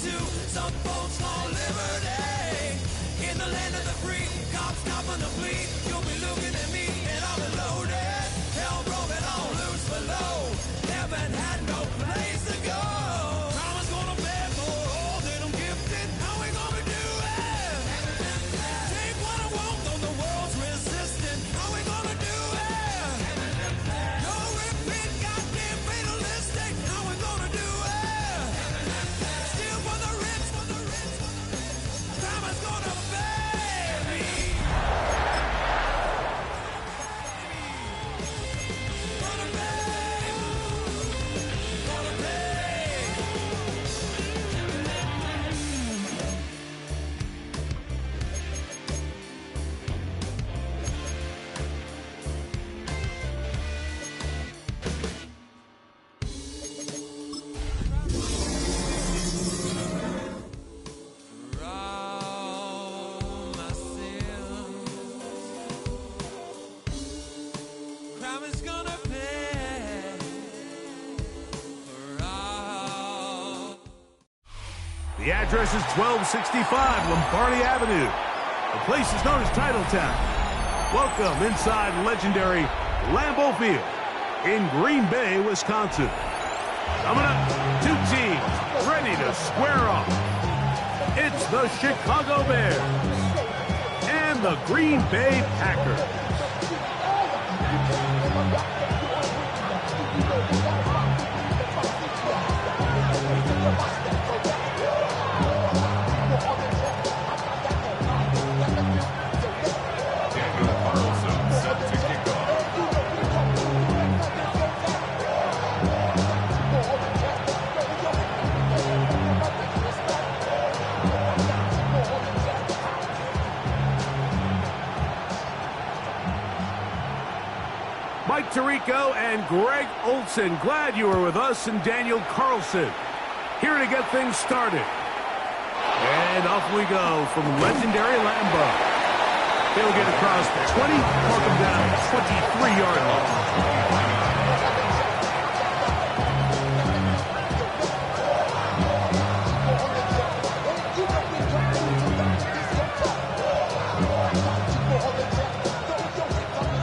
to some folks call liberty. In the land of the free, cops stopping the fleet. You'll be looking at me and I'll be loaded. Hell broken all loose below. Heaven had no place to go. Karma's gonna beg for all that I'm gifted. How we gonna do it? Take what I want, though the world's resistant. How we gonna do it? No repeat, goddamn fatalistic. How we gonna do it? Steal for the rich, for the rich, for the rich. Karma's gonna pay me. Gonna pay. Gonna pay. For all my sins, crime is gonna pay. For all. The address is 1265 Lombardi Avenue. The place is known as Titletown. Welcome inside legendary Lambeau Field in Green Bay, Wisconsin. Coming up, two teams ready to square off. It's the Chicago Bears and the Green Bay Packers. Daniel Carlson set to kick off. Mike Tirico and Greg Olson, glad you were with us, and Daniel Carlson here to get things started. And off we go from legendary Lambeau. He'll get across the 20, mark him down at 23-yard line.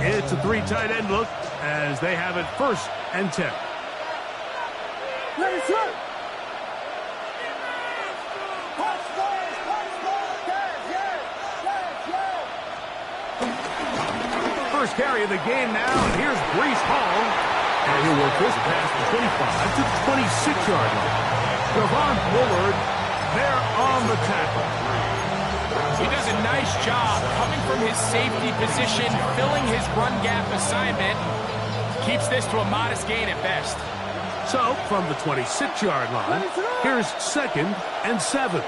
It's a three tight end look as they have it 1st and 10. First carry of the game now, and here's Breece Hall. And he'll work this past the 25 to the 26-yard line. Javon Bullard there on the tackle. He does a nice job coming from his safety position, filling his run gap assignment. Keeps this to a modest gain at best. So, from the 26-yard line, here's 2nd and 7.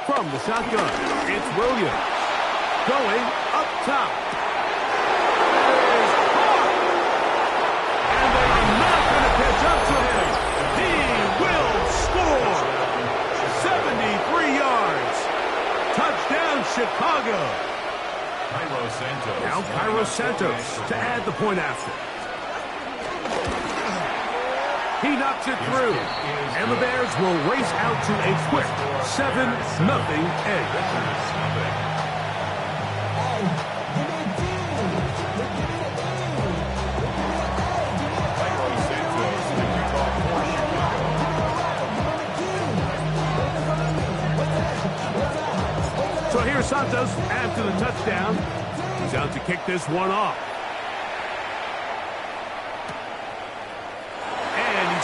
From the shotgun, it's Williams. Going up top. Is caught. And they are not going to catch up to him. He will score. 73 yards. Touchdown, Chicago. Cairo Santos. Now Cairo Santos to add the point after. He knocks it through, and the Bears will race out to a quick 7-0 edge. So here's Santos after the touchdown. He's out to kick this one off.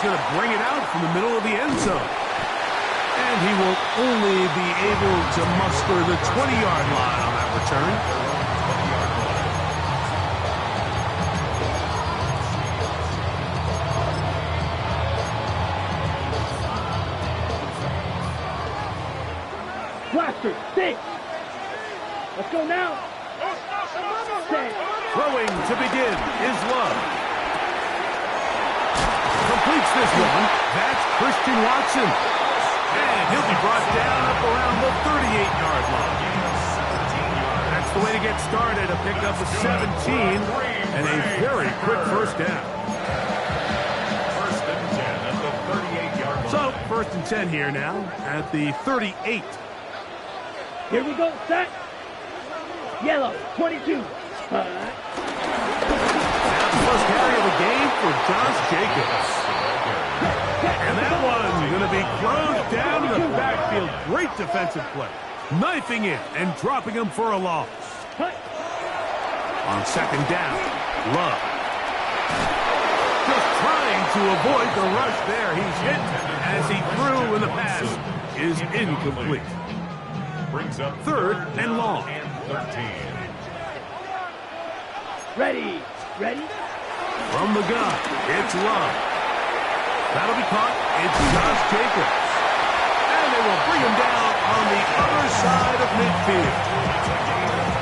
Going to bring it out from the middle of the end zone. And he will only be able to muster the 20-yard line on that return. Blaster, stay. Let's go now. Stay. Throwing to begin is Love. Completes this one. That's Christian Watson. And he'll be brought down up around the 38-yard line. That's the way to get started. A pickup of 17 and a very quick first down. First and 10 at the 38-yard line. So, first and 10 here now at the 38. Here we go, set. Yellow, 22. Now the first carry of the game for Josh Jacobs. And that one's going to be closed down in the backfield. Great defensive play. Knifing it and dropping him for a loss. On second down, Love. Just trying to avoid the rush there. He's hit as he threw and the pass is incomplete. Brings up Third and long. and 13. Ready. From the gun, it's Love. That'll be caught. It's Josh Jacobs. And they will bring him down on the other side of midfield.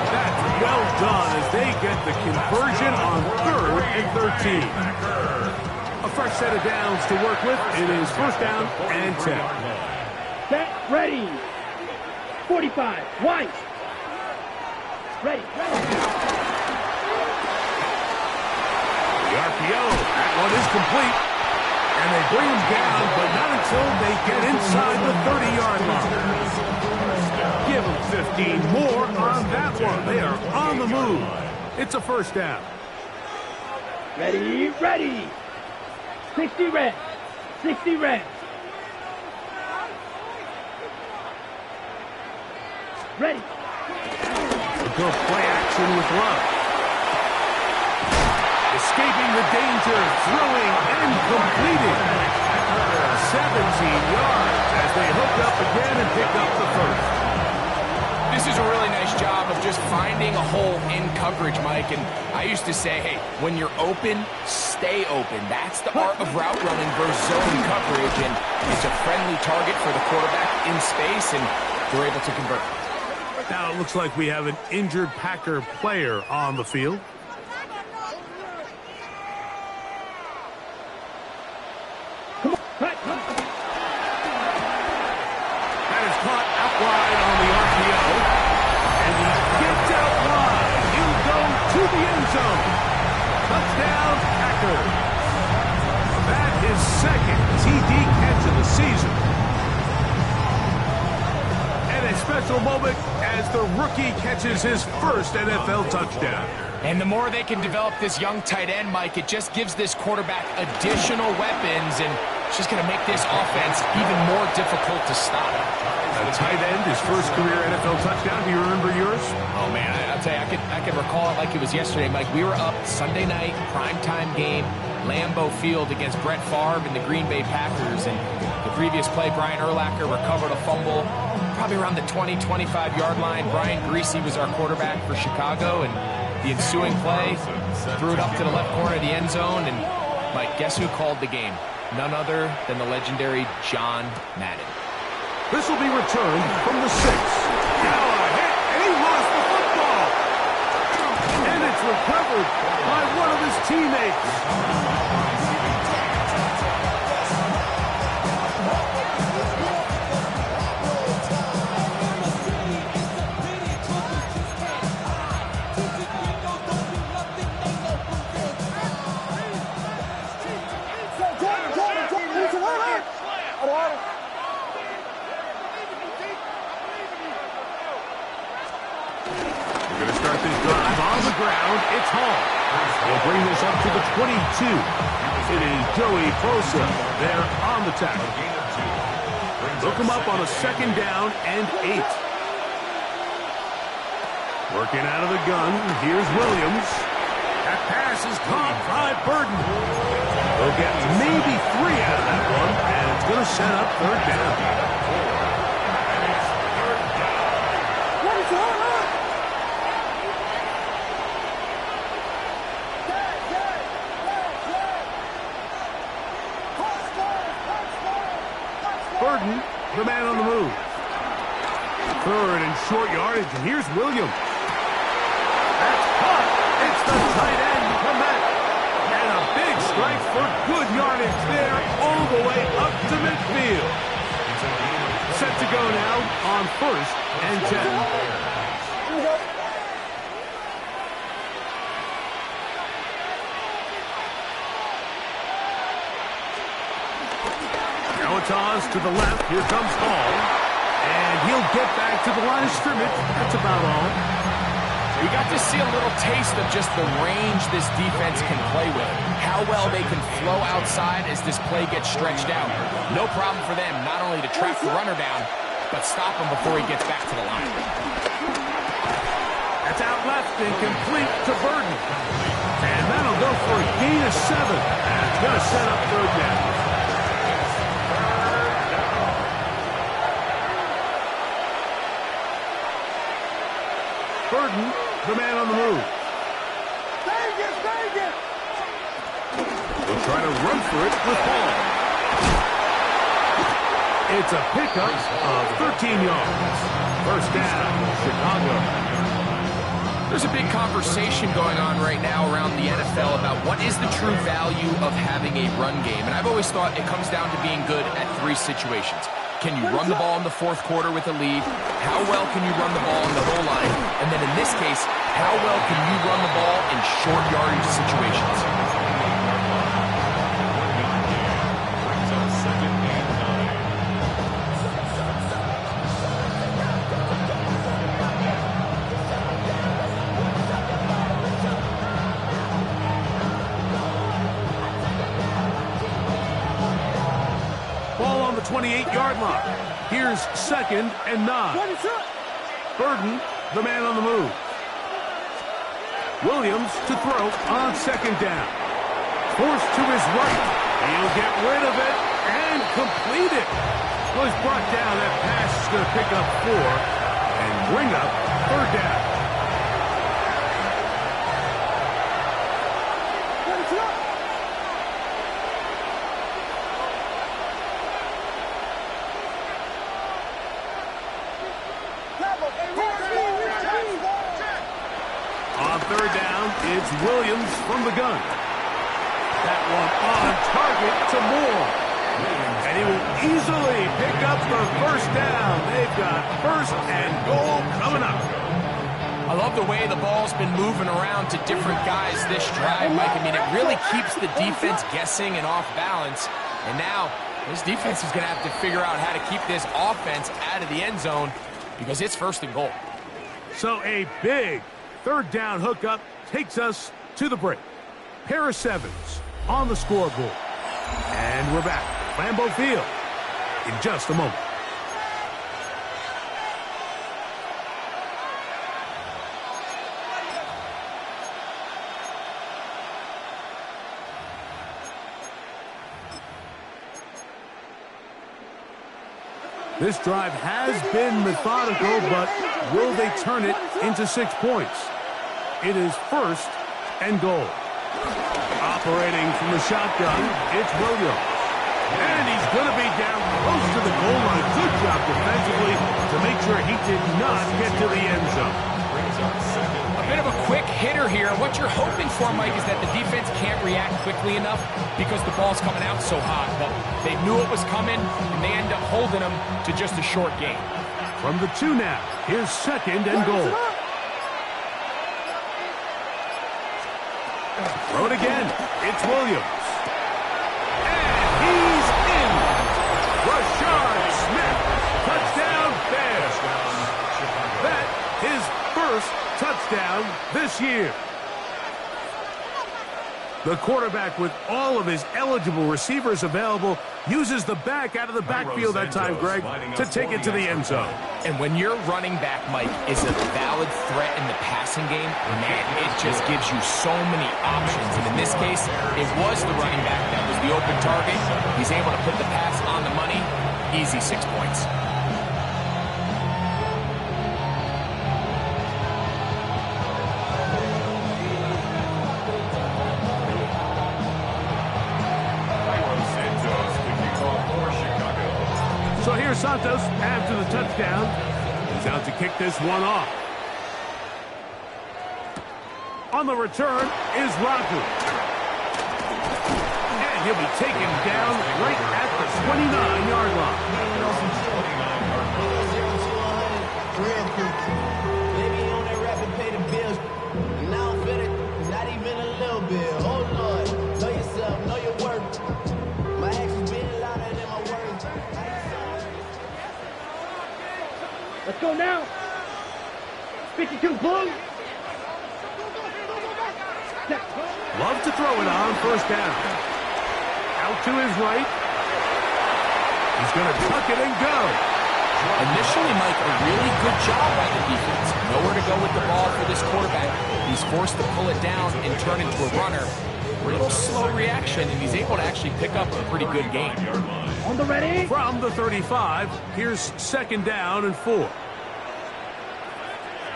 That's well done as they get the conversion on third and 13. A fresh set of downs to work with. It is first down and 10. Set, ready. 45, White. Ready. The RPO, that one is complete. And they bring him down, but not until they get inside the 30-yard line. Give them 15 more on that one. They are on the move. It's a first down. Ready. 60 red. Ready. Go play action with Love. Escaping the danger, throwing and completing. 17 yards as they hook up again and pick up the first. This is a really nice job of just finding a hole in coverage, Mike. And I used to say, hey, when you're open, stay open. That's the art of route running versus zone coverage. And it's a friendly target for the quarterback in space, and they're able to convert. Now it looks like we have an injured Packer player on the field. That is caught out wide on the RPO. And he gets out wide. He'll go to the end zone. Touchdown, Packers. That is second TD catch of the season. And a special moment as the rookie catches his first NFL touchdown. And the more they can develop this young tight end, Mike, it just gives this quarterback additional weapons, and it's just going to make this offense even more difficult to stop. A tight end, his first career NFL touchdown. Do you remember yours? Oh, man, I'll tell you, I can recall it like it was yesterday, Mike. We were up Sunday night, primetime game, Lambeau Field against Brett Favre and the Green Bay Packers. And the previous play, Brian Urlacher recovered a fumble probably around the 20-25-yard line. Brian Greasy was our quarterback for Chicago, and the ensuing play, threw it up to the left corner of the end zone, and Mike, guess who called the game? None other than the legendary John Madden. This will be returned from the 6. Now a hit, and he lost the football. And it's recovered by one of his teammates. It's Hall. They'll bring this up to the 22. It is Joey Bosa there on the tackle. Look him up on a second down and 8. Working out of the gun. Here's Williams. That pass is caught by Burden. They'll get maybe 3 out of that one, and it's going to set up third down. What is going on? Burden, the man on the move. Third and short yardage, and here's Williams. That's caught. It's the tight end from that. And a big strike for good yardage there all the way up to midfield. Set to go now on first and 10. toss to the left. Here comes Hall. And he'll get back to the line of scrimmage. That's about all. We got to see a little taste of just the range this defense can play with. How well they can flow outside as this play gets stretched out. No problem for them not only to track the runner down, but stop him before he gets back to the line. That's out left and complete to Burton. And that'll go for a gain of 7. And it's going to set up third down. Burton, the man on the move. He'll try to run for it with Hall. It's a pickup of 13 yards. First down, Chicago. There's a big conversation going on right now around the NFL about what is the true value of having a run game. And I've always thought it comes down to being good at 3 situations. Can you run the ball in the fourth quarter with a lead? How well can you run the ball in the goal line? And then in this case, how well can you run the ball in short yardage situations? Ball on the 28-yard line. Here's 2nd and 9. Burton, the man on the move. Williams to throw on 2nd down. Forced to his right. He'll get rid of it and complete it. Well, he's brought down. That pass is going to pick up 4 and bring up 3rd down. On 3rd down, it's Williams from the gun. That one on target to Moore. And he will easily pick up the first down. They've got 1st and goal coming up. I love the way the ball's been moving around to different guys this drive, Mike. I mean, it really keeps the defense guessing and off balance. And now, this defense is going to have to figure out how to keep this offense out of the end zone because it's 1st and goal. So a big 3rd down hookup takes us to the break. Pair of 7s on the scoreboard. And we're back. Lambeau Field in just a moment. This drive has been methodical, but will they turn it into 6 points? It is 1st and goal. Operating from the shotgun, it's Williams. And he's going to be down close to the goal line. Good job defensively to make sure he did not get to the end zone. A bit of a quick hitter here. What you're hoping for, Mike, is that the defense can't react quickly enough because the ball's coming out so hot. But they knew it was coming, and they end up holding them to just a short gain. From the 2 now, here's 2nd and goal. Throw it again. It's Williams. And he's in. Rashard Smith. Touchdown Bears. That his 1st touchdown this year. The quarterback, with all of his eligible receivers available, uses the back out of the backfield that time, Greg, to take it to the end zone. And when your running back, Mike, is a valid threat in the passing game, man, it just gives you so many options. And in this case, it was the running back that was the open target. He's able to put the pass on the money. Easy 6 points. So here's Santos after the touchdown. He's out to kick this one off. On the return is Raku. And he'll be taken down right at the 29-yard line. Maybe on that rap and pay the bills. And I don't feel it, not even a little bit. Oh Lord, know yourself, know your worth. My actions being louder than my words. go now. 52 blue. Love to throw it on first down. Out to his right. He's going to tuck it and go. Initially, Mike, a really good job by the defense. Nowhere to go with the ball for this quarterback. He's forced to pull it down and turn into a runner. A little slow reaction, and he's able to actually pick up a pretty good game. On the ready. From the 35, here's second down and 4.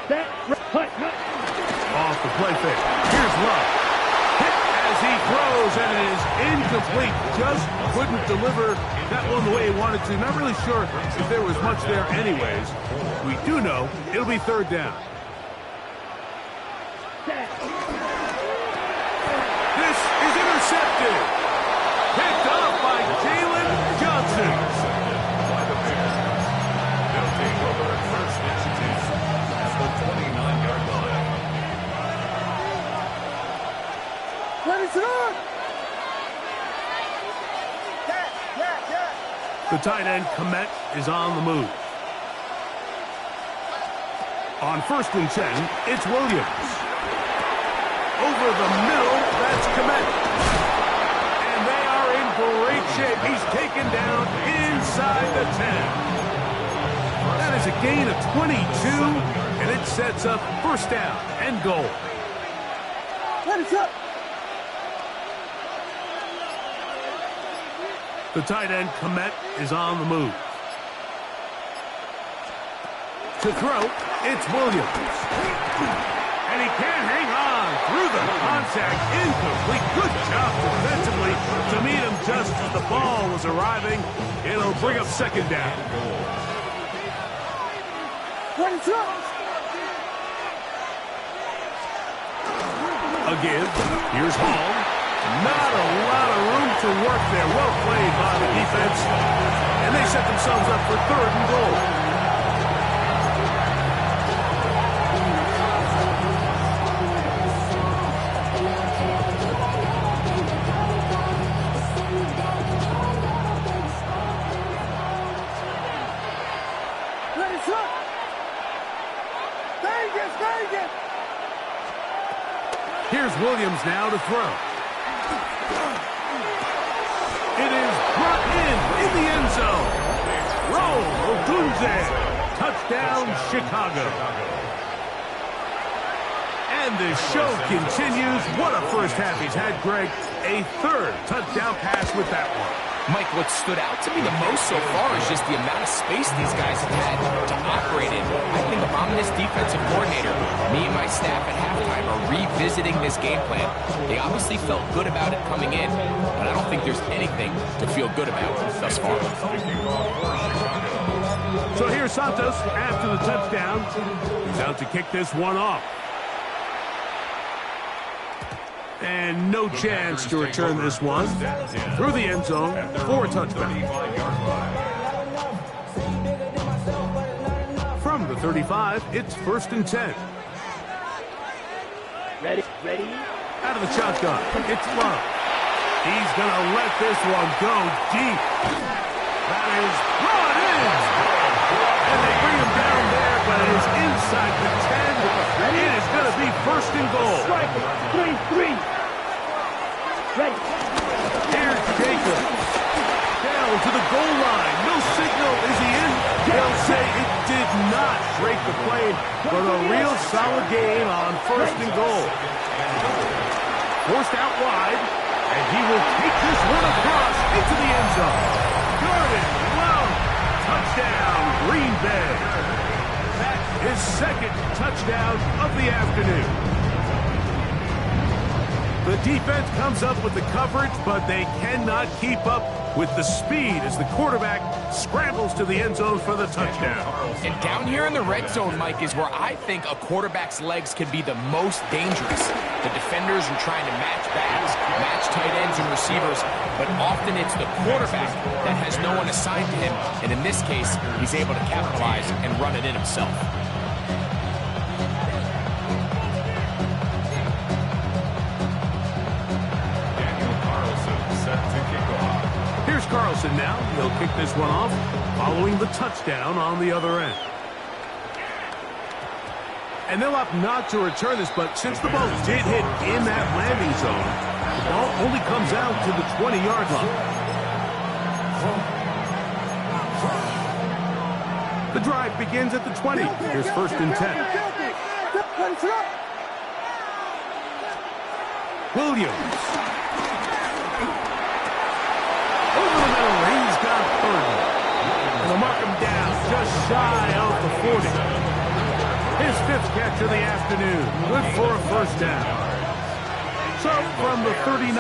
Set. Hut. Off the play fake. Here's Love. Hit as he throws, and it is incomplete. Just couldn't deliver that one the way he wanted to. Not really sure if there was much there anyways. We do know it'll be third down. Set. This is intercepted. Picked up by Jalen Johnson. By the Bears. They'll take over at first and 10 at the 29-yard line. Let it run. The tight end, Komet, is on the move. On first and 10, it's Williams. Over the middle, that's Komet. And they are in great shape. He's taken down inside the 10. That is a gain of 22, and it sets up first down and goal. Let it up. The tight end, Komet, is on the move. To throw, it's Williams. And he can't hang on through the contact. Incomplete. Good job defensively to meet him just as the ball was arriving. It'll bring up second down. Let it up. Again, here's Hall. Not a lot of room to work there. Well played by the defense. And they set themselves up for third and goal. Here's Williams now to throw. It is brought in the end zone. Roll Odunze. Touchdown, Chicago. And the show continues. What a first half he's had, Greg. A third touchdown pass with that one. Mike, what stood out to me the most so far is just the amount of space these guys have had to operate in. I think if I'm this defensive coordinator, me and my staff at halftime are revisiting this game plan. They obviously felt good about it coming in, but I don't think there's anything to feel good about thus far. So here's Santos after the touchdown. He's out to kick this one off. And no chance to return this one through the end zone for a touchdown. From the 35, it's first and 10. Ready. Out of the shotgun, it's Love. He's going to let this one go deep. That is brought in. And they bring him down there, but it is inside the 10. It is going to be first and goal. Strike it. 3-3. Ready. Here's Jacob. Down to the goal line. No signal. Is he in? They'll say it did not break the play, but a real solid game on first and goal. Forced out wide, and he will take this one across into the end zone. Jordan Love. Touchdown, Green Bay. That is second touchdown of the afternoon. The defense comes up with the coverage, but they cannot keep up with the speed as the quarterback scrambles to the end zone for the touchdown. And down here in the red zone, Mike, is where I think a quarterback's legs can be the most dangerous. The defenders are trying to match backs, match tight ends and receivers, but often it's the quarterback that has no one assigned to him, and in this case, he's able to capitalize and run it in himself. Carlson now. He'll kick this one off following the touchdown on the other end. And they'll opt not to return this, but since the ball did hit in that landing zone, the ball only comes out to the 20-yard line. The drive begins at the 20. Here's first and 10. Williams. Over the middle, he's got Burton. And they'll mark him down just shy of the 40. His fifth catch of the afternoon. Good for a first down. So from the 39,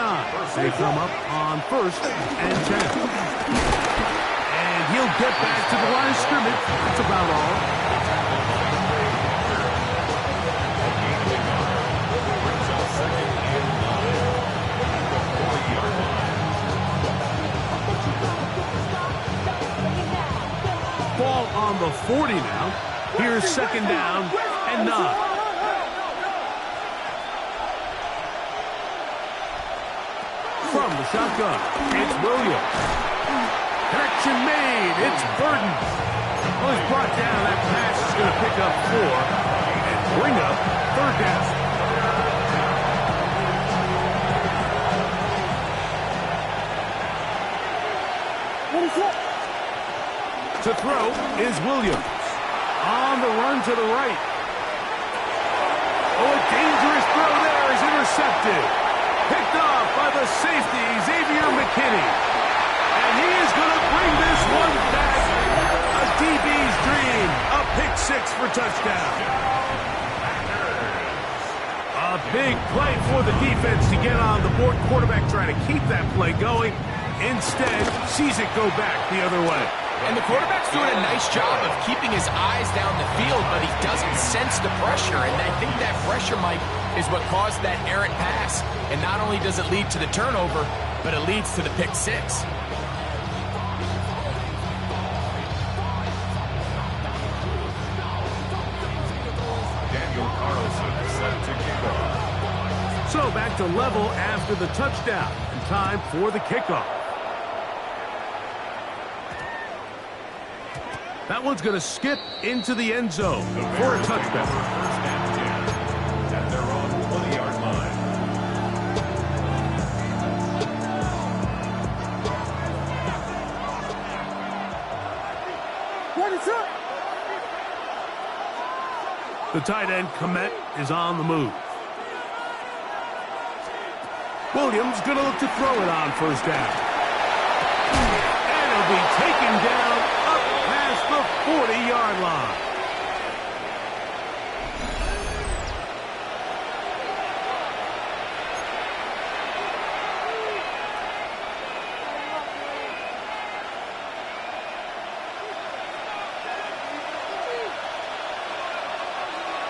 they come up on first and 10. And he'll get back to the line of scrimmage. That's about all. Ball on the 40 now. Here's second down and 9. From the shotgun, it's Williams. Connection made. It's Burton. Well, he's brought down. That pass is going to pick up 4 and bring up third down. What is up? To throw is Williams. On the run to the right. Oh, a dangerous throw there is intercepted. Picked off by the safety, Xavier McKinney. And he is going to bring this one back. A DB's dream. A pick 6 for touchdown. A big play for the defense to get on the board. Quarterback trying to keep that play going. Instead, sees it go back the other way. And the quarterback's doing a nice job of keeping his eyes down the field, but he doesn't sense the pressure. And I think that pressure, Mike, is what caused that errant pass. And not only does it lead to the turnover, but it leads to the pick 6. Daniel Carlson set to kick off. So back to level after the touchdown. And time for the kickoff. That one's going to skip into the end zone for a touchdown. First and 10 at their own 20-yard line. What is up? The tight end, Komet, is on the move. Williams going to look to throw it on first down. And it'll be taken down up past the 40-yard line.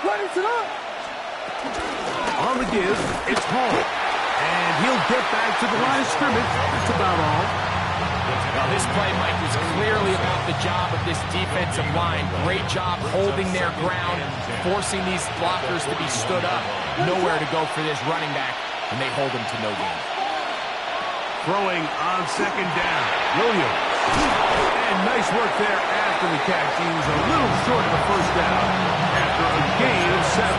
What is it up? On the give, it's Hall. And he'll get back to the line of scrimmage. That's about all. Well, this play, Mike, was clearly about the job of this defensive line. Great job holding their ground, forcing these blockers to be stood up. Nowhere to go for this running back, and they hold him to no gain. Throwing on second down, Williams. And nice work there after the catch. He was a little short of the first down after a gain of 7.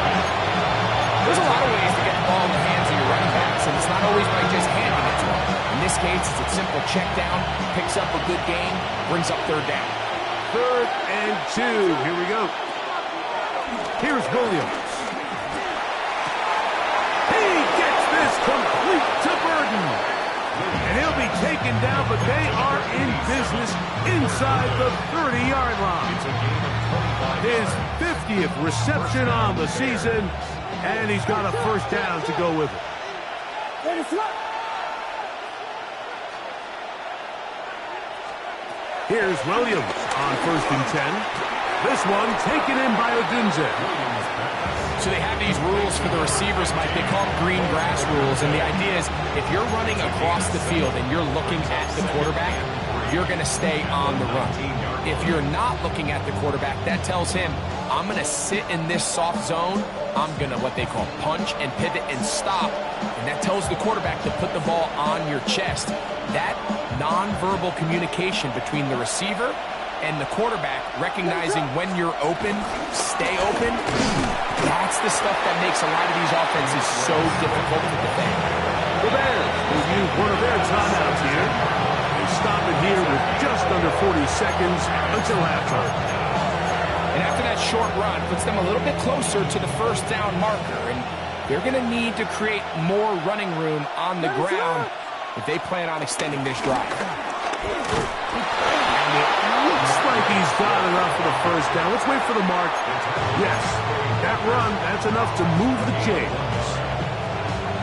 There's a lot of ways to get the ball in the hands of your running backs, and it's not always by just handing it to them. In this case, it's a simple check down, picks up a good gain, brings up third down. 3rd and 2. Here we go. Here's Williams. He gets this complete to Burton. And he'll be taken down, but they are in business inside the 30-yard line. His 50th reception on the season, and he's got a first down to go with it. What is up? Here's Williams on 1st and 10. This one taken in by Odunze. So they have these rules for the receivers, Mike. They call them green grass rules. And the idea is if you're running across the field and you're looking at the quarterback, you're going to stay on the run. If you're not looking at the quarterback, that tells him, I'm going to sit in this soft zone. I'm going to what they call punch and pivot and stop. And that tells the quarterback to put the ball on your chest. That nonverbal communication between the receiver And the quarterback recognizing when you're open, stay open, that's the stuff that makes a lot of these offenses so difficult to defend. The Bears will use one of their timeouts here. They stop it here with just under 40 seconds until halftime. And after that short run, puts them a little bit closer to the first down marker. And they're going to need to create more running room on the ground if they plan on extending this drive. And it looks like he's got enough for the first down. Let's wait for the mark. Yes, that run, that's enough to move the chains.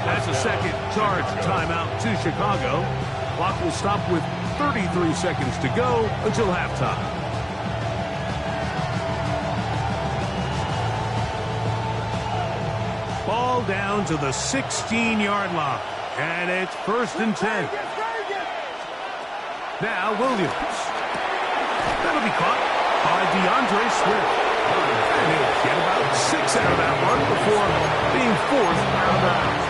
That's a second charge timeout to Chicago. Clock will stop with 33 seconds to go until halftime. Ball down to the 16-yard line. And it's 1st and 10. Now Williams. That'll be caught by DeAndre Swift. And he'll get about 6 out of that one before being forced out of bounds.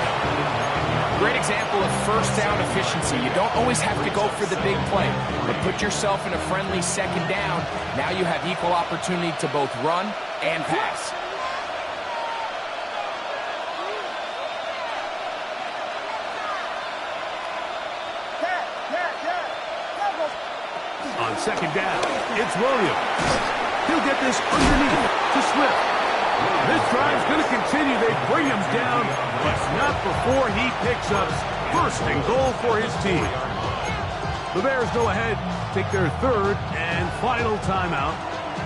Great example of first down efficiency. You don't always have to go for the big play, but put yourself in a friendly second down. Now you have equal opportunity to both run and pass. On second down, it's Williams. He'll get this underneath to Swift. This drive's going to continue. They bring him down, but not before he picks up first and goal for his team. The Bears go ahead, take their third and final timeout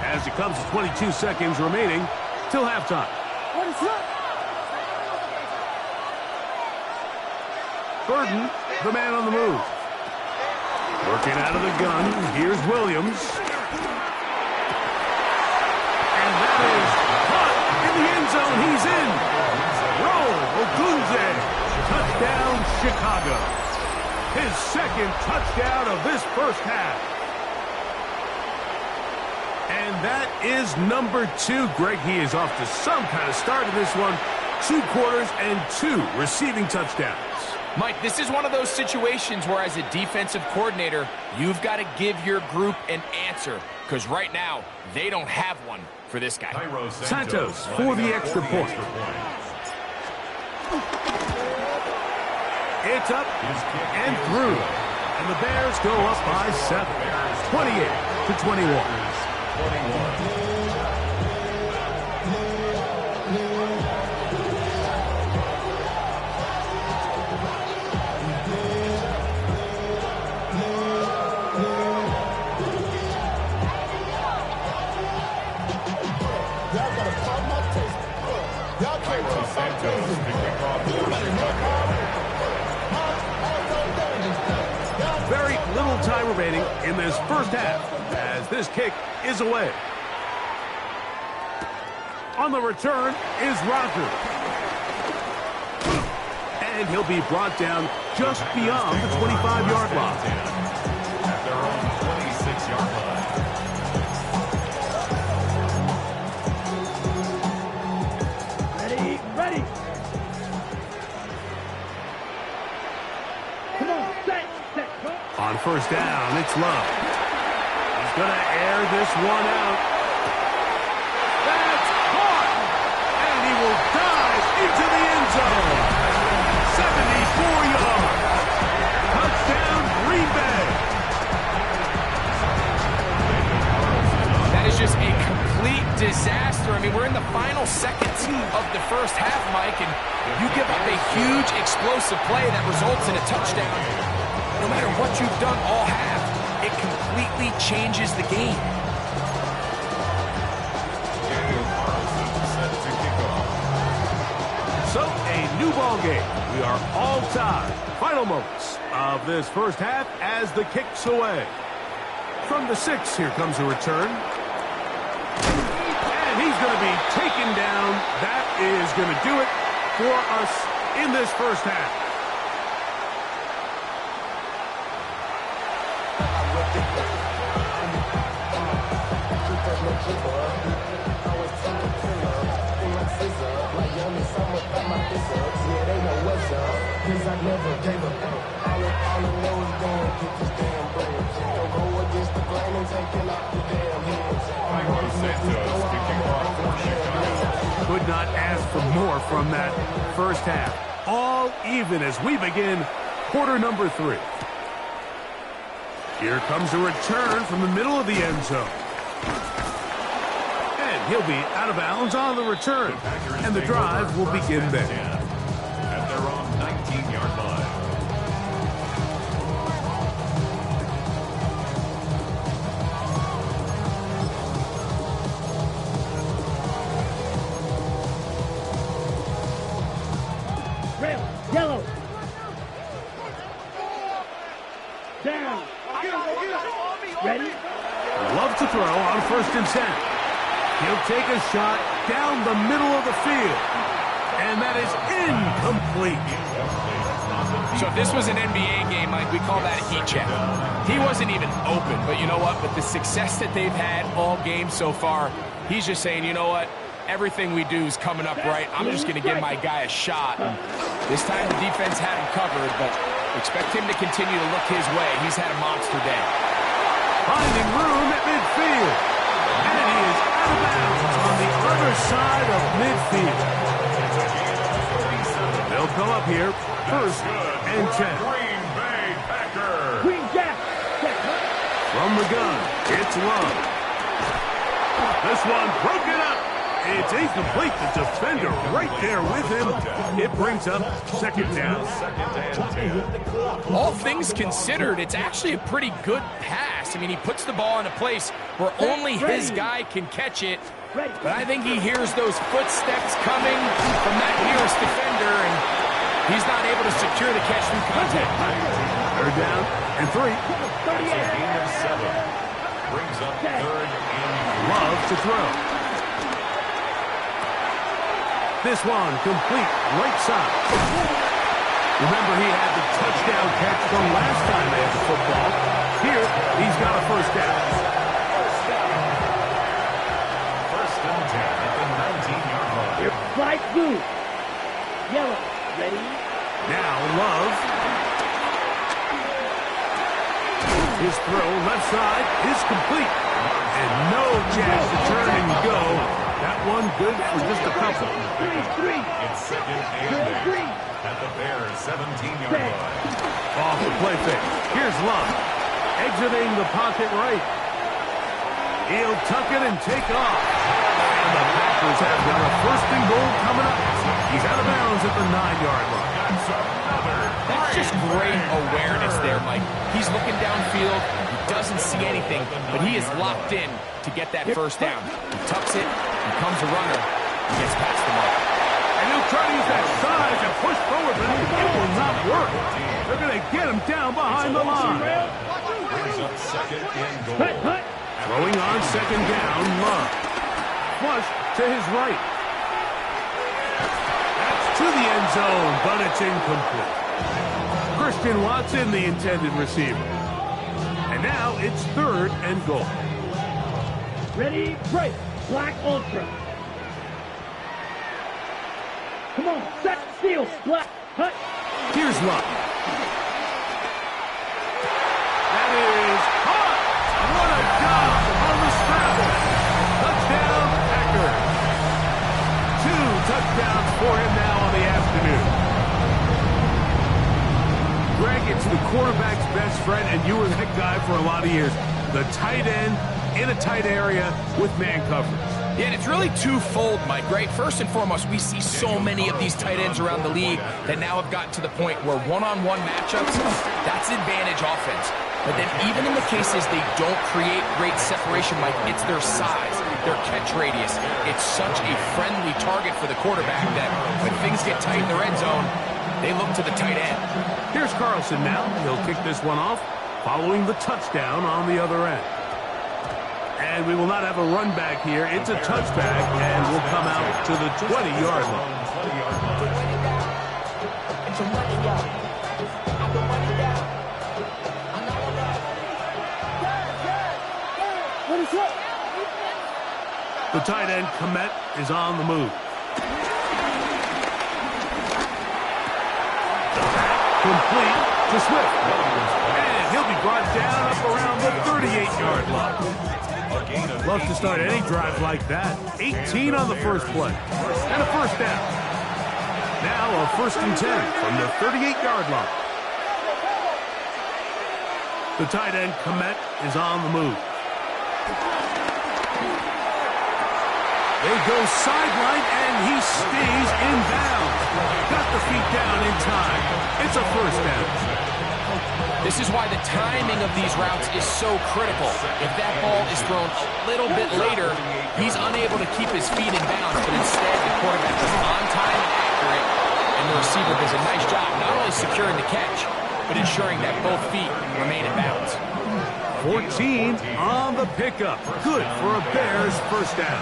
as it comes to 22 seconds remaining till halftime. Burden, the man on the move. Working out of the gun, here's Williams. And that is caught in the end zone. He's in. Roll, Ogunze. Touchdown, Chicago. His second touchdown of this first half. And that is number 2. Greg, he is off to some kind of start in this one. 2 quarters and 2 receiving touchdowns. Mike, this is one of those situations where as a defensive coordinator, you've got to give your group an answer. Because right now, they don't have one for this guy. Santos for the extra point. It's up and through. And the Bears go up by 7. 28-21. Very little time remaining in this first half as this kick is away. On the return is Rodgers. And he'll be brought down just beyond the 25-yard line. At their own 26-yard line. Ready. Come on, set. On first down, it's Love. He's going to air this one out. That's caught! And he will dive into the end zone. 74 yards. Touchdown, Green Bay. That is just a complete disaster. I mean, we're in the final seconds of the first half, Mike, and you give up a huge explosive play that results in a touchdown. No matter what you've done all half, it completely changes the game. So, a new ball game. We are all tied. Final moments of this first half as the kick's away. From the 6, here comes a return. And he's going to be taken down. That is going to do it for us in this first half. All I know is going to get this damn bread. Don't go against the grain and take it off the for more from that first half. All even as we begin quarter number 3. Here comes a return from the middle of the end zone. And he'll be out of bounds on the return. And the drive will begin there. At their own 19-yard line. Red, yellow. Down. Ready? Love to throw on 1st and 10. He'll take a shot down the middle of the field. And that is incomplete. So if this was an NBA game, Mike, we call that a heat check. He wasn't even open, but you know what? With the success that they've had all game so far, he's just saying, you know what? Everything we do is coming up right. I'm just going to give my guy a shot. This time the defense had him covered, but expect him to continue to look his way. He's had a monster day. Finding room at midfield. And he is out of bounds on the other side of midfield. They'll come up here, 1st and 10. Green Bay Packers. Green Jack. From the gun, it's Love. This one broken up. It's incomplete. The defender right there with him. It brings up 2nd down. All things considered, it's actually a pretty good pass. I mean, he puts the ball in a place where only his guy can catch it. But I think he hears those footsteps coming from that nearest defender, and he's not able to secure the catch through contact. 3rd down and 3. Gain of 7. Brings up 3rd and Love to throw. This one complete right side. Remember, he had the touchdown catch the last time they had the football. Here, he's got a 1st down. 1st and 10 at the 19-yard line. Flight blue. Yellow. Ready? Now Love. His throw left side is complete. And no chance to turn and go. That one good for just a couple. It's 2nd and 8 at the Bears' 17-yard line. Off the play fake. Here's Love. Exiting the pocket right. He'll tuck it and take off. And the Packers have got a 1st and goal coming up. He's out of bounds at the 9-yard line. That's just great awareness there, Mike. He's looking downfield. He doesn't see anything, but he is locked in to get that 1st down. He tucks it, becomes a runner, and gets past the mark. And he'll try to use that size and push forward, but it will not work. They're going to get him down behind the line. Brings up 2nd and goal. Throwing on 2nd down, Love. Flush to his right. That's to the end zone, but it's incomplete. Christian Watson, the intended receiver. And now it's 3rd and goal. Ready? Break. Black Ultra. Come on. Set. Steal. Black. Hut. Here's Love. That is caught. What a job on the scramble. Touchdown, Packers. 2 touchdowns for him now on the afternoon. Greg, it's the quarterback's best friend, and you were that guy for a lot of years. The tight end in a tight area with man coverage. Yeah, and it's really twofold, Mike, right? First and foremost, we see so many of these tight ends around the league that now have gotten to the point where one-on-one matchups, that's advantage offense. But then even in the cases they don't create great separation, Mike, it's their size, their catch radius. It's such a friendly target for the quarterback that when things get tight in the red zone, they look to the tight end. Here's Carlson now. He'll kick this one off, following the touchdown on the other end. And we will not have a run back here. It's a touchback, and we'll come out to the 20-yard line. The tight end, Komet, is on the move. Complete. to Swift. And he'll be brought down up around the 38-yard line. Love to start any drive like that. 18 on the first play. And a first down. Now a 1st and 10 from the 38-yard line. The tight end, Komet, is on the move. They go sideline, and he stays in bounds. Got the feet down in time. It's a first down. This is why the timing of these routes is so critical. If that ball is thrown a little bit later, he's unable to keep his feet in bounds, but instead the quarterback is on time and accurate, and the receiver does a nice job not only securing the catch, but ensuring that both feet remain in bounds. 14 on the pickup. Good for a Bears first down.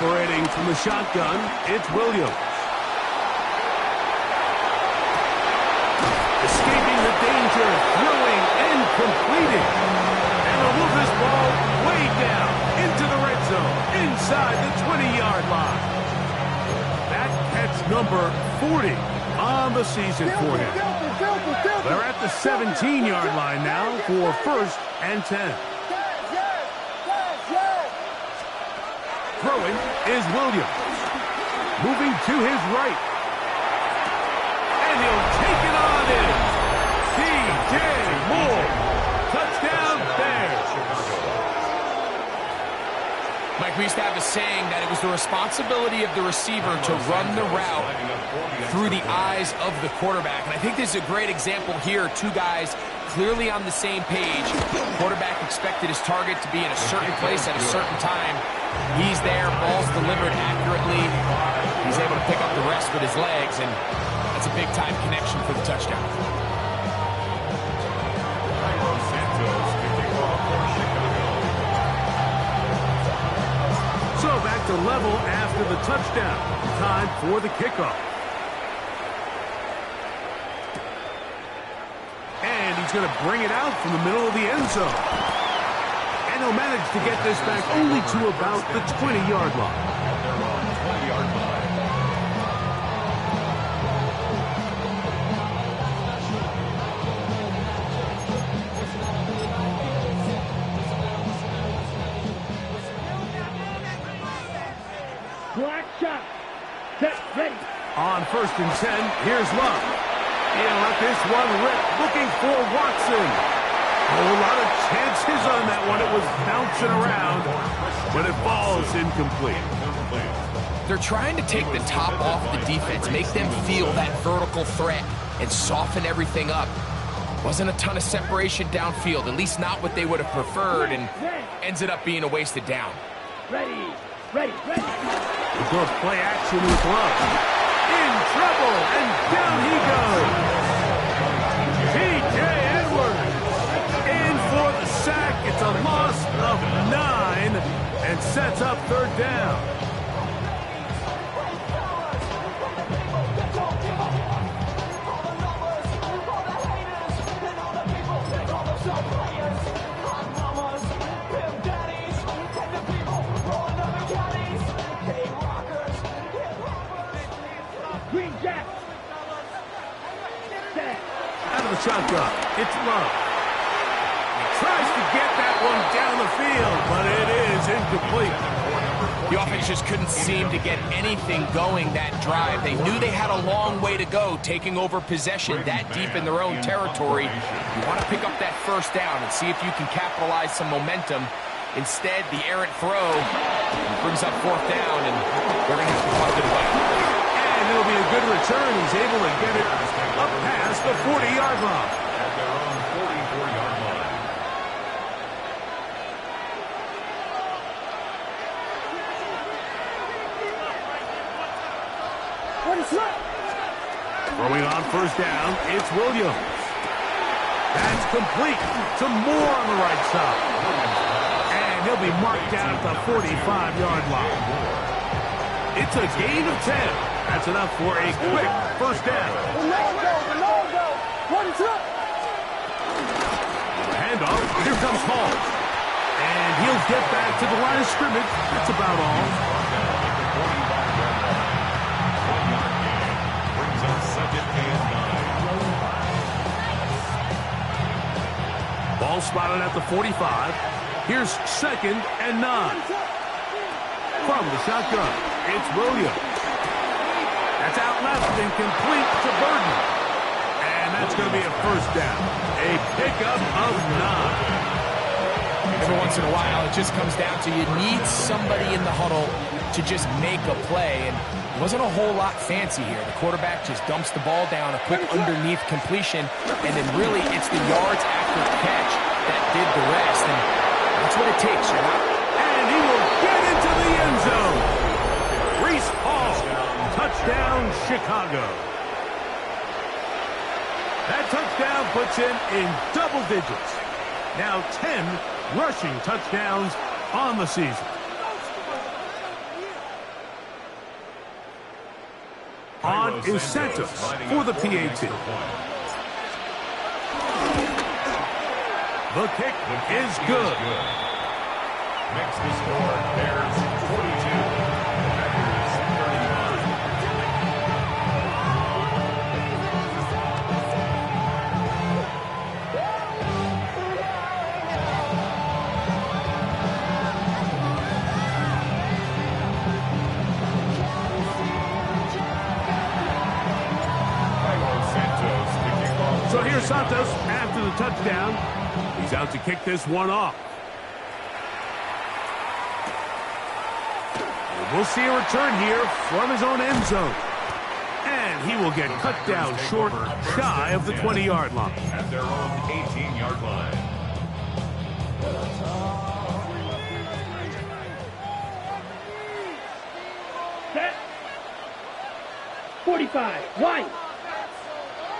Operating from the shotgun, it's Williams. Escaping the danger, throwing and completing. And he'll move this ball way down into the red zone, inside the 20-yard line. That catch number 40 on the season for him. They're at the 17-yard line now for 1st and 10. Throwing is Williams. Moving to his right. And he'll take it on in. DJ Moore. Touchdown Bears. Mike, we used to have a saying that it was the responsibility of the receiver to run the route through the eyes of the quarterback. And I think this is a great example here. Two guys clearly on the same page. The quarterback expected his target to be in a certain place at a certain time. He's there, ball's delivered accurately. He's able to pick up the rest with his legs, and that's a big-time connection for the touchdown. So back to level after the touchdown. Time for the kickoff. And he's going to bring it out from the middle of the end zone. And he'll manage to get this back only to about the 20-yard line. Black shot. Set, ready. On 1st and 10, here's Love. He'll let this one rip, looking for Watson. A whole lot of chances on that one. It was bouncing around, but it falls incomplete. They're trying to take the top off the defense, make them feel that vertical threat, and soften everything up. Wasn't a ton of separation downfield, at least not what they would have preferred, and ends it up being a wasted down. Ready, ready, ready. He goes play action with Love. In trouble, and down he goes. T.J. Edwards in for the sack. It's a loss of 9 and sets up 3rd down. Green Jack. Set. Out of the shotgun, it's Love. Tries to get that one down the field, but it is incomplete. The offense just couldn't seem to get anything going that drive. They knew they had a long way to go, taking over possession that deep in their own territory. You want to pick up that 1st down and see if you can capitalize some momentum. Instead, the errant throw brings up 4th down, and they're going to have to punt it away. And it'll be a good return. He's able to get it up past the 40-yard line. At their own 44-yard line. What is up? Throwing on 1st down, it's Williams. That's complete to Moore on the right side. And he'll be marked down at the 45-yard line. It's a gain of 10. That's enough for a quick 1st down. The logo. What is up? Here comes Hall. And he'll get back to the line of scrimmage. That's about all. Brings up 2nd and 9. Ball spotted at the 45. Here's 2nd and 9. From the shotgun, it's Williams. That's out left and complete to Burton. And that's going to be a first down. A pickup of 9. Every once in a while, it just comes down to you need somebody in the huddle to just make a play. And it wasn't a whole lot fancy here. The quarterback just dumps the ball down, a quick underneath completion, and then really it's the yards after catch that did the rest. And that's what it takes, you know? And he will get into the end zone. Breece Hall, touchdown Chicago. That touchdown puts him in double digits. Now 10 rushing touchdowns on the season. On is Santos for the PAT. The kick is good. Makes the score. Bears 42. Packers 39. So here's Santos after the touchdown. He's out to kick this one off. And we'll see a return here from his own end zone. And he will get cut down short, shy of the 20-yard line. At their own 18-yard line. Set. 45. White.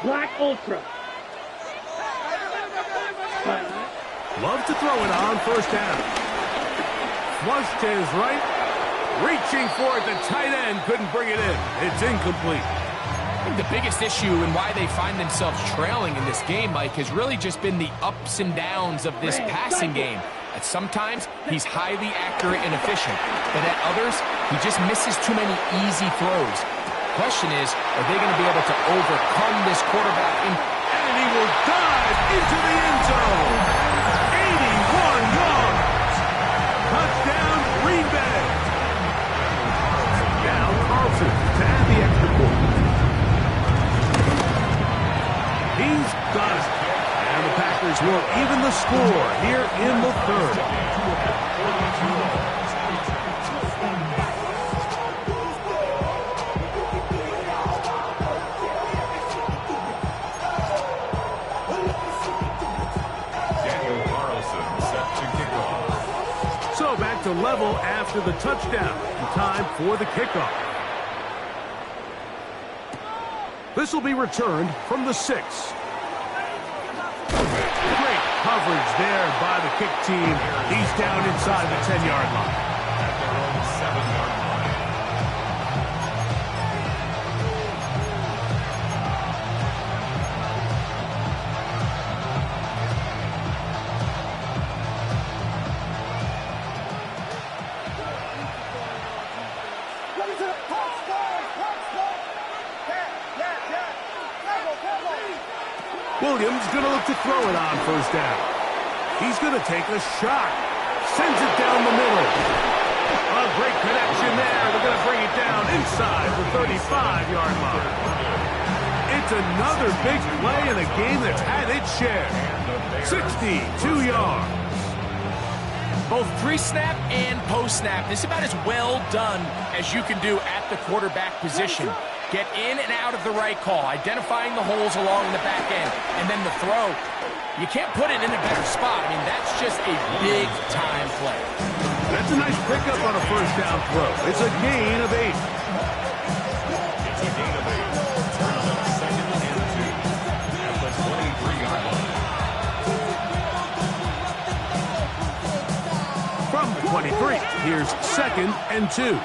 Black Ultra. Love to throw it on first down. Flushed to his right. Reaching for it. The tight end couldn't bring it in. It's incomplete. I think the biggest issue and why they find themselves trailing in this game, Mike, has really just been the ups and downs of this passing game. At sometimes, he's highly accurate and efficient. But at others, he just misses too many easy throws. Question is, are they going to be able to overcome this quarterback? And he will dive into the end zone. 81 yards. Touchdown, Green Bay. Now Carlson to add the extra point. He's got it. And the Packers will even the score here in the third. To level after the touchdown. Time for the kickoff. This will be returned from the 6. Great coverage there by the kick team. He's down inside the 10-yard line. At their own 7-yard line. Williams going to look to throw it on first down. He's going to take a shot. Sends it down the middle. A great connection there. They're going to bring it down inside the 35-yard line. It's another big play in a game that's had its share. 62 yards. Both pre-snap and post-snap. This is about as well done as you can do at the quarterback position. Get in and out of the right call, identifying the holes along the back end, and then the throw. You can't put it in a better spot. I mean, that's just a big-time play. That's a nice pickup on a first down throw. It's a gain of 8. It's a gain of 8. Turns up 2nd and 2 at the 23-yard line. From the 23, here's 2nd and 2.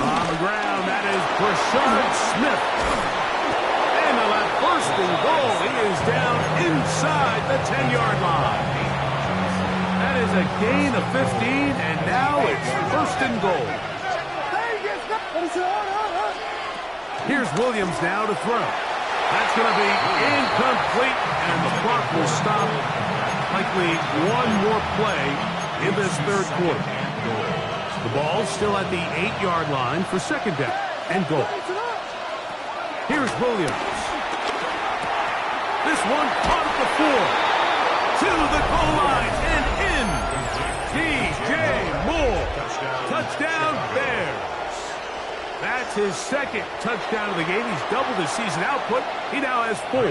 On the ground, that is Brashard Smith. And the left first and goal. He is down inside the 10-yard line. That is a gain of 15, and now it's first and goal. Here's Williams now to throw. That's going to be incomplete, and the clock will stop. Likely one more play in this third quarter. The ball's still at the 8-yard line for second down and goal. Here's Williams. This one caught at the 4. To the goal line and in. DJ Moore. Touchdown Bears. That's his second touchdown of the game. He's doubled his season output. He now has 4.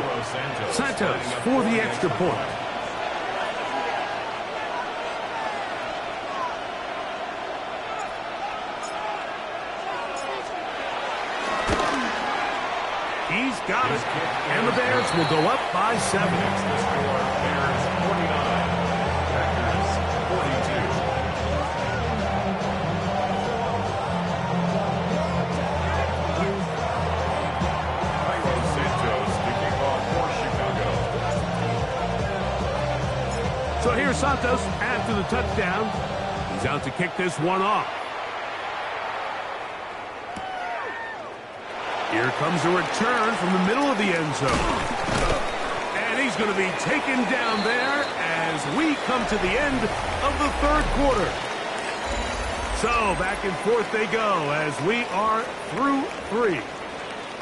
Santos for the extra point. He's got it. And the Bears will go up by 7. Bears 49, Packers 42. Santos kicking off for Chicago. So here's Santos after the touchdown. He's out to kick this one off. Here comes a return from the middle of the end zone. And he's going to be taken down there as we come to the end of the third quarter. So back and forth they go as we are through 3.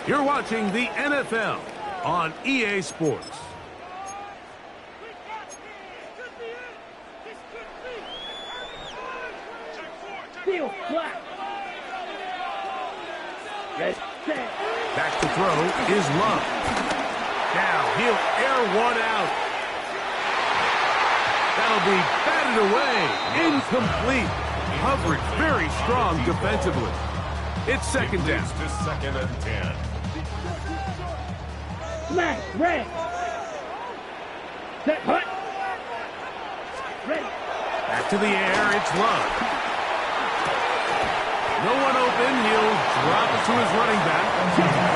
You're watching the NFL on EA Sports. Steal, black. Red, set. Back to throw is Love. Now he'll air one out. That'll be batted away. Incomplete. Coverage very strong defensively. It's second down. To second and 10. Smash, red. Set, hut. Ready. Back to the air, it's Love. No one open, he'll drop it to his running back.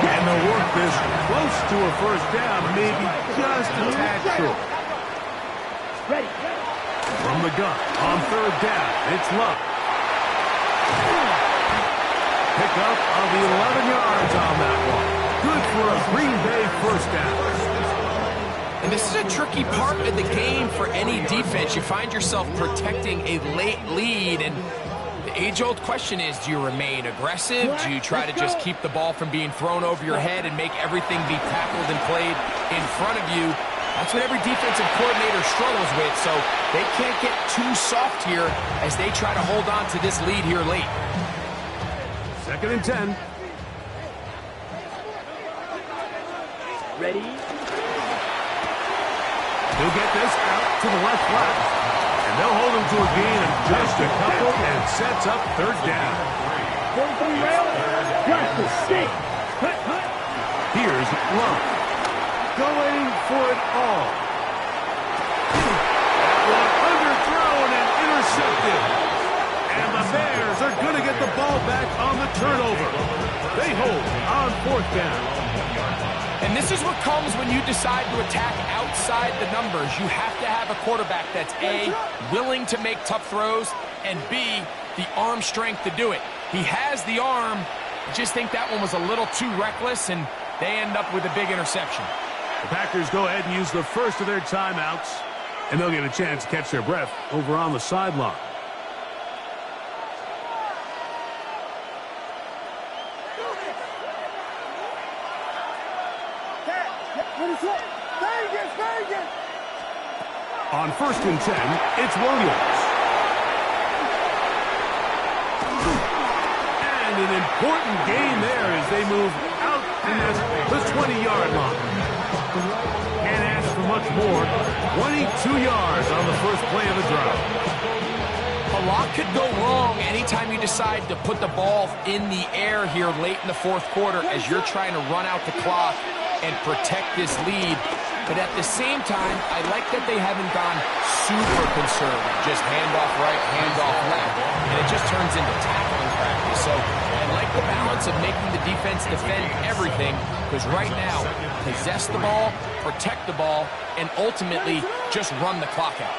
And they'll work this close to a first down, maybe just a tad short. Ready. From the gun, on third down, it's Love. Pickup of 11 yards on that one. Good for a Green Bay first down. And this is a tricky part of the game for any defense. You find yourself protecting a late lead, and the age-old question is, do you remain aggressive? Do you try to just keep the ball from being thrown over your head and make everything be tackled and played in front of you? That's what every defensive coordinator struggles with, so they can't get too soft here as they try to hold on to this lead here late. Second and 10. Ready. He'll get this out to the left flat. And they'll hold him to a gain of just a couple and sets up third down. Going for the rail. Blast the stick. Hut, hut. Here's Love. Going for it all. That one underthrown and intercepted. And the Bears are going to get the ball back on the turnover. They hold on fourth down. And this is what comes when you decide to attack outside the numbers. You have to have a quarterback that's A, willing to make tough throws, and B, the arm strength to do it. He has the arm. I just think that one was a little too reckless, and they end up with a big interception. The Packers go ahead and use the first of their timeouts, and they'll get a chance to catch their breath over on the sideline. On first and 10, it's Williams. And an important gain there as they move out past the 20-yard line. Can't ask for much more. 22 yards on the first play of the drive. A lot could go wrong anytime you decide to put the ball in the air here late in the fourth quarter as you're trying to run out the clock and protect this lead. But at the same time, I like that they haven't gone super conservative. Just hand off right, hand off left. And it just turns into tackling practice. So I like the balance of making the defense defend everything, because right now, possess the ball, protect the ball, and ultimately just run the clock out.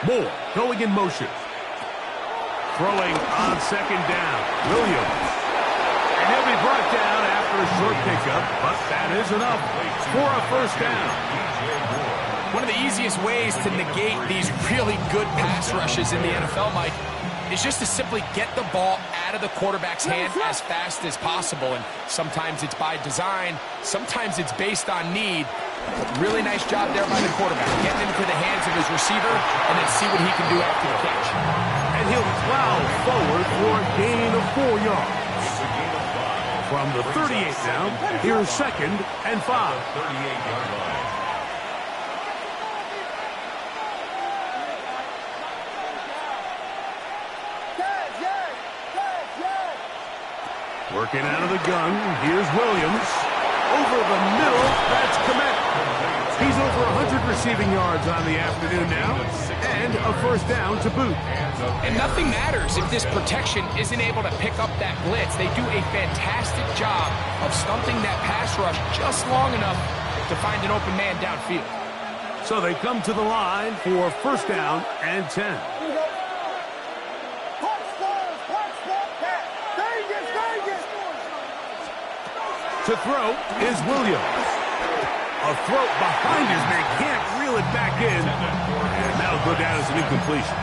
Moore going in motion. Throwing on second down. Williams. And he'll be brought down after a short pickup, but that is enough for a first down. One of the easiest ways to negate these really good pass rushes in the NFL, Mike, is just to simply get the ball out of the quarterback's hand as fast as possible. And sometimes it's by design, sometimes it's based on need. Really nice job there by the quarterback, getting into the hands of his receiver and then see what he can do after the catch. And he'll plow forward for a gain of 4 yards. From the 38 down, here's 2nd and 5. 38-yard line. Working out of the gun, here's Williams. Over the middle, that's Kmet. He's over 100 receiving yards on the afternoon now, and a first down to boot. And nothing matters if this protection isn't able to pick up that blitz. They do a fantastic job of stumping that pass rush just long enough to find an open man downfield. So they come to the line for first down and 10. To throw is Williams. A throw behind his man, can't reel it back in. And that'll go down as an incompletion.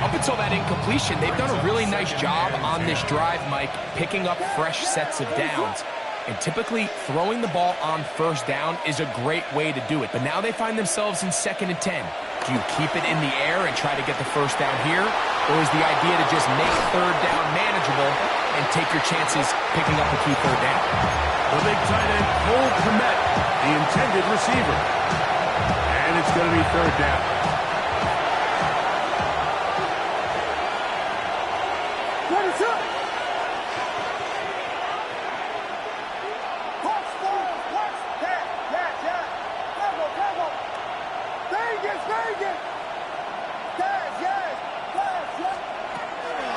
Up until that incompletion, they've done a really nice job on this drive, Mike, picking up fresh sets of downs. And typically, throwing the ball on first down is a great way to do it. But now they find themselves in 2nd and 10. Do you keep it in the air and try to get the first down here? Or is the idea to just make third down manageable and take your chances picking up a key third down? The big tight end, Cole Kmet, the intended receiver. And it's going to be third down.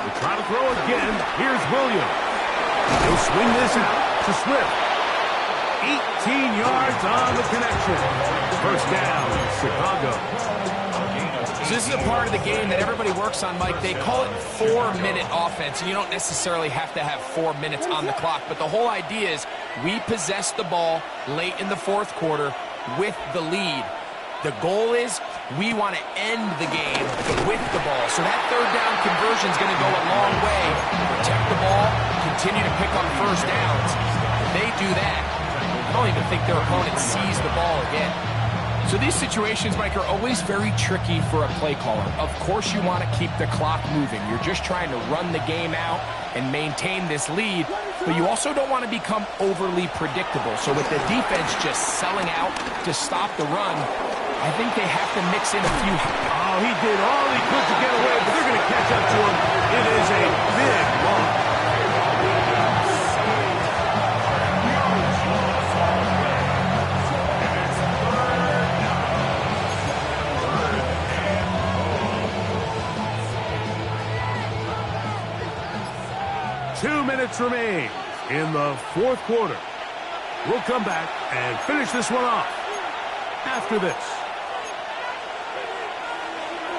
They try to throw again. Here's Williams. He'll swing this out to Swift. 18 yards on the connection. First down, Chicago. So this is a part of the game that everybody works on, Mike. They call it 4-minute offense, and you don't necessarily have to have 4 minutes on the clock. But the whole idea is we possess the ball late in the fourth quarter with the lead. The goal is we want to end the game with the ball. So that third down conversion is going to go a long way. Protect the ball, continue to pick up first downs. If they do that, I don't even think their opponent sees the ball again. So these situations, Mike, are always very tricky for a play caller. Of course you want to keep the clock moving. You're just trying to run the game out and maintain this lead, but you also don't want to become overly predictable. So with the defense just selling out to stop the run, I think they have to mix in a few. Oh, he did all he could to get away, but they're going to catch up to him. It is a big loss. 2 minutes remain in the fourth quarter. We'll come back and finish this one off after this.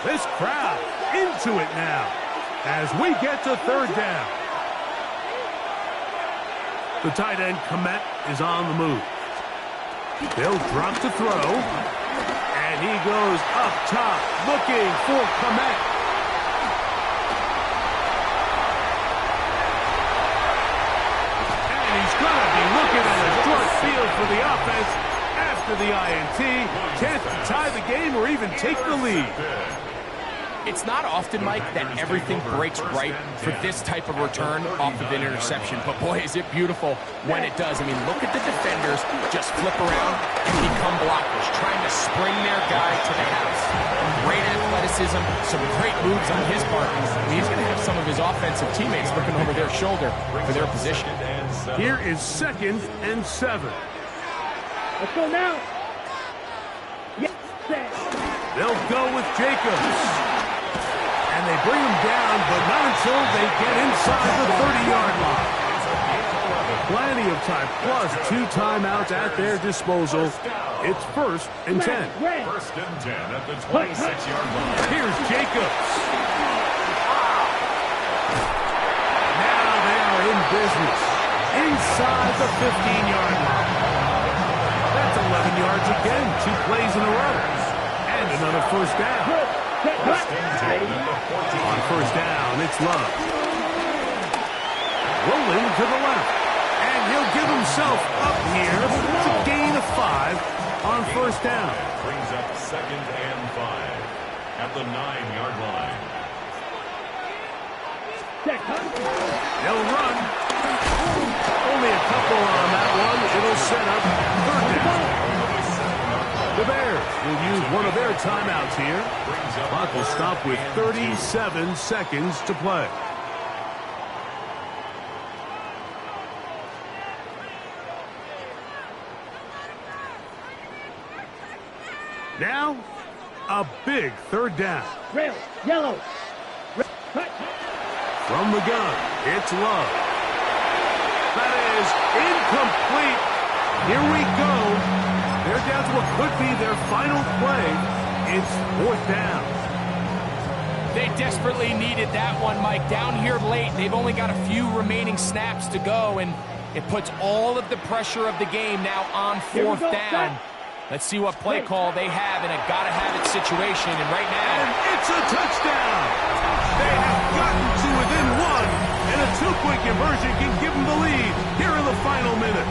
This crowd into it now as we get to third down. The tight end, Kmet, is on the move. They'll drop to throw, and he goes up top looking for Kmet. Looking at a short field for the offense after the INT. Can't tie the game or even take the lead. It's not often, Mike, that everything breaks right for this type of return off of an interception. But boy, is it beautiful when it does. I mean, look at the defenders just flip around and become blockers, trying to spring their guy to the house. Great athleticism, some great moves on his part. He's going to have some of his offensive teammates looking over their shoulder for their position. Here is 2nd and 7. Let's go now. Yes, sir. They'll go with Jacobs. And they bring him down, but not until they get inside the 30-yard line. Plenty of time, plus 2 timeouts at their disposal. It's 1st and 10. First and 10 at the 26-yard line. Here's Jacobs. Now they are in business inside the 15-yard line. That's 11 yards again, 2 plays in a row. And another first down. First and 10 at the 14. On first down, it's Love. Rolling to the left. And he'll give himself up here. It's a gain of 5 on first down. Brings up 2nd and 5 at the 9-yard line. They'll run. Only a couple on that one. It'll set up 3rd down. The Bears will use one of their timeouts here. Clock will stop with 37 seconds to play. Now, a big 3rd down. Rail, yellow. From the gun, it's Love. That is incomplete. Here we go. They're down to what could be their final play. It's 4th down. They desperately needed that one, Mike. Down here late, they've only got a few remaining snaps to go, and it puts all of the pressure of the game now on 4th down. Let's see what play call they have in a gotta-have-it situation, and right now... And it's a touchdown! They have gotten to within 1, and a 2-point conversion can give them the lead here in the final minute.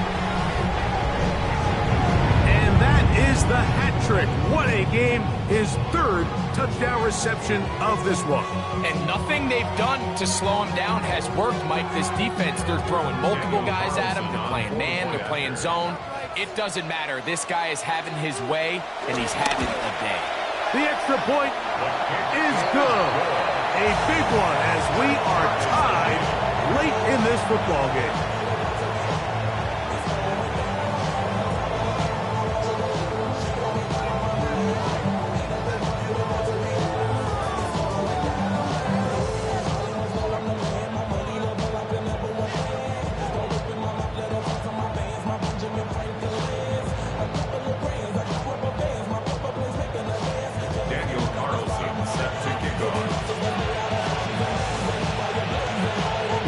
And that is the hat trick. What a game. His 3rd touchdown reception of this one. And nothing they've done to slow him down has worked, Mike. This defense, they're throwing multiple guys at him. They're playing man, they're playing zone. It doesn't matter. This guy is having his way, and he's having a day. The extra point is good. A big one as we are tied late in this football game.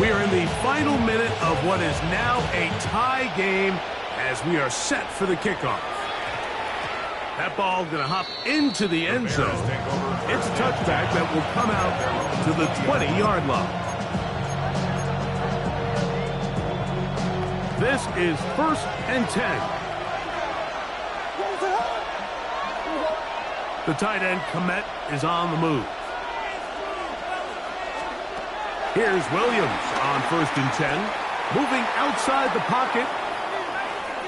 We are in the final minute of what is now a tie game as we are set for the kickoff. That ball going to hop into the end zone. It's a touchback that will come out to the 20-yard line. This is 1st and 10. The tight end, Komet, is on the move. Here's Williams on 1st and 10. Moving outside the pocket.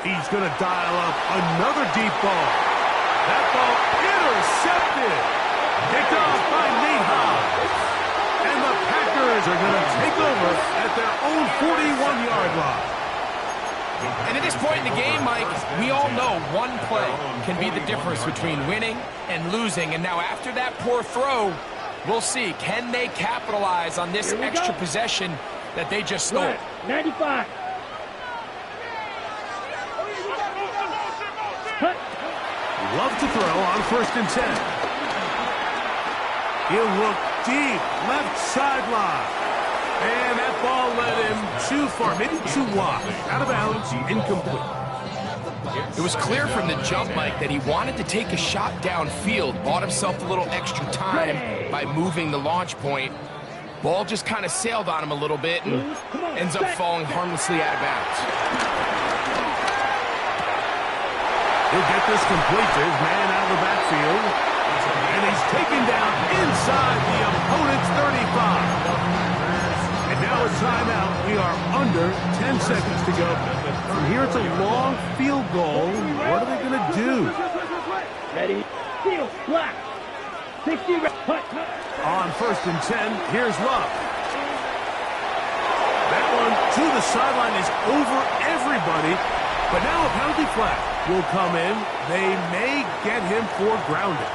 He's going to dial up another deep ball. That ball intercepted. Picked off by Nate Hobbs. And the Packers are going to take over at their own 41-yard line. And at this point in the game, Mike, we all know one play can be the difference between winning and losing. And now after that poor throw, we'll see, can they capitalize on this extra possession that they just stole? 95. Love to throw on 1st and 10. He'll look deep, left sideline. And that ball led him too far, maybe too wide. Out of bounds, incomplete. It was clear from the jump, Mike, that he wanted to take a shot downfield, bought himself a little extra time by moving the launch point. Ball just kind of sailed on him a little bit and ends up falling harmlessly out of bounds. He'll get this complete to his man out of the backfield. And he's taken down inside the opponent's 35. And now a timeout. We are under 10 seconds to go. From here, it's a long field goal. What are they going to do? Ready, field, black. 60, On 1st and 10, here's Love. That one to the sideline is over everybody. But now a penalty flag will come in. They may get him for grounding.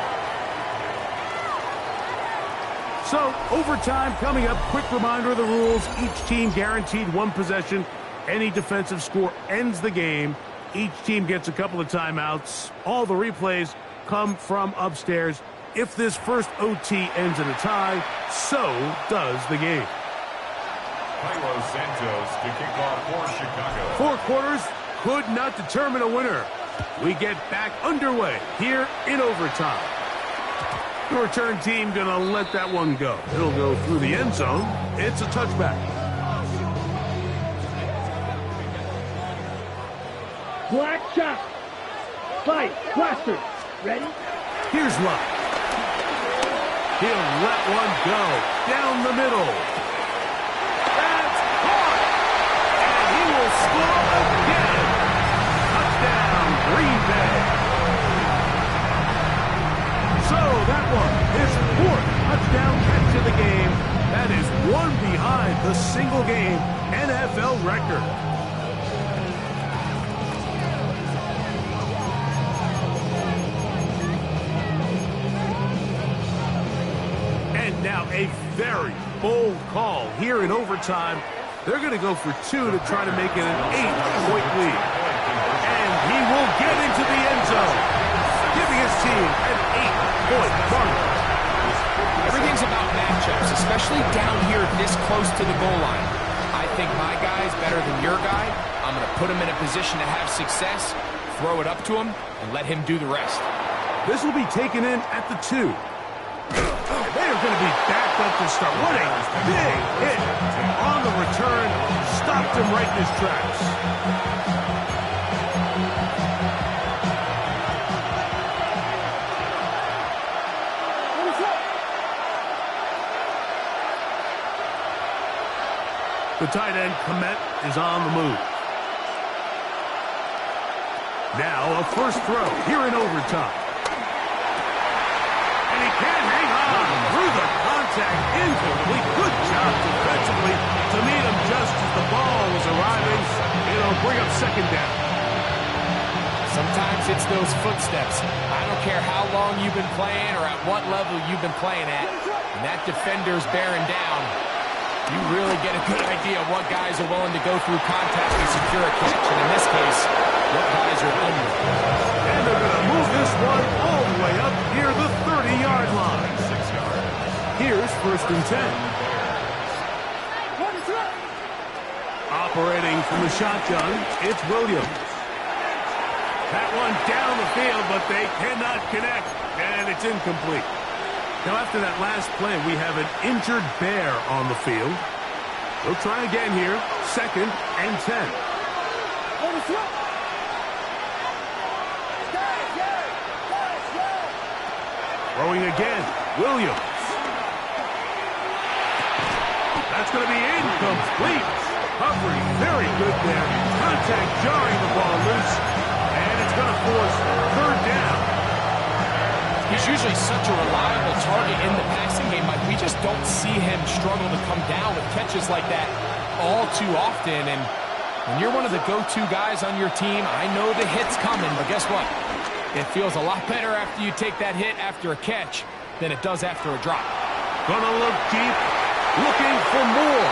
So, overtime coming up. Quick reminder of the rules. Each team guaranteed one possession Any defensive score ends the game. Each team gets a couple of timeouts. All the replays come from upstairs. If this first OT ends in a tie, so does the game. Cairo Santos to kick off for Chicago. 4 quarters could not determine a winner. We get back underway here in overtime. The return team going to let that one go. It'll go through the end zone. It's a touchback. Black shot. Fight. Blaster. Ready? Here's Luck. He'll let one go down the middle. That's caught. And he will score again. Touchdown, Green Bay. So that one, his 4th touchdown catch of the game. That is one behind the single-game NFL record. Now a very bold call here in overtime. They're going to go for 2 to try to make it an 8-point lead. And he will get into the end zone, giving his team an 8-point margin. Everything's about matchups, especially down here this close to the goal line. I think my guy's better than your guy. I'm going to put him in a position to have success, throw it up to him, and let him do the rest. This will be taken in at the 2. They are going to be backed up to start. What a big hit on the return. Stopped him right in his tracks. The tight end, Komet, is on the move. Now a first throw here in overtime. And he can't hang on through the contact. Incomplete. Good job defensively to meet him just as the ball was arriving. It'll bring up second down. Sometimes it's those footsteps. I don't care how long you've been playing or at what level you've been playing at. When that defender's bearing down, you really get a good idea of what guys are willing to go through contact and secure a catch. And in this case, what guys are under. And they're going to move this one all the way up near the 30-yard line. 6 yards. Here's 1st and 10. Operating from the shotgun, it's Williams. That one down the field, but they cannot connect, and it's incomplete. Now, after that last play, we have an injured Bear on the field. We'll try again here, 2nd and 10. Throwing again, Williams. That's going to be incomplete. Recovery, very good there. Contact jarring the ball loose, and it's going to force 3rd down. He's usually such a reliable target in the passing game. Like, we just don't see him struggle to come down with catches like that all too often. And when you're one of the go-to guys on your team, I know the hit's coming, but guess what? It feels a lot better after you take that hit after a catch than it does after a drop. Gonna look deep, looking for more.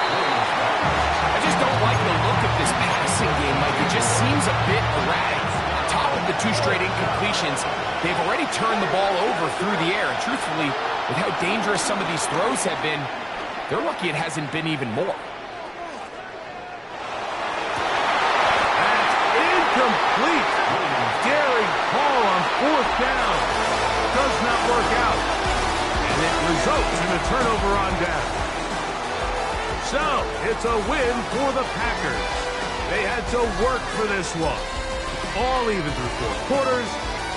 I just don't like the look of this passing game. Like, it just seems a bit erratic. On top of the 2 straight incompletions, they've already turned the ball over through the air. And truthfully, with how dangerous some of these throws have been, they're lucky it hasn't been even more. That's incomplete. Daring call on 4th down. Does not work out. And it results in a turnover on down. So, it's a win for the Packers. They had to work for this one. All even through 4 quarters,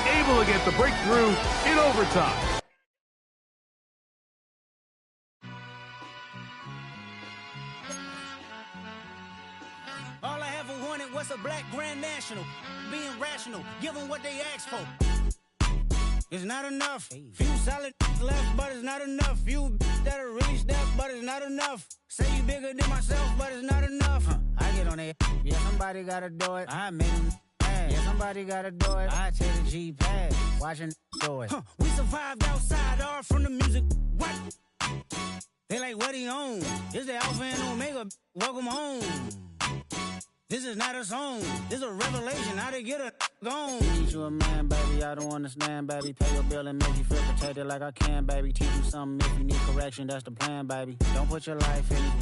able to get the breakthrough in overtime. All I ever wanted was a black Grand National. Being rational, give them what they asked for. It's not enough. Few solid left, but it's not enough. Few that'll really step, but it's not enough. Say you bigger than myself, but it's not enough. I get on it. Yeah, somebody gotta do it. I make them mad. Yeah, somebody gotta do it. I take the G-Pad, watching do it. We survived outside, all from the music. What? They like, what he on? It's the Alpha and Omega. Welcome home. This is not a song. This is a revelation. How to get a gone. Teach you a man, baby. I don't understand, baby. Pay your bill and make you feel protected like I can, baby. Teach you something if you need correction. That's the plan, baby. Don't put your life in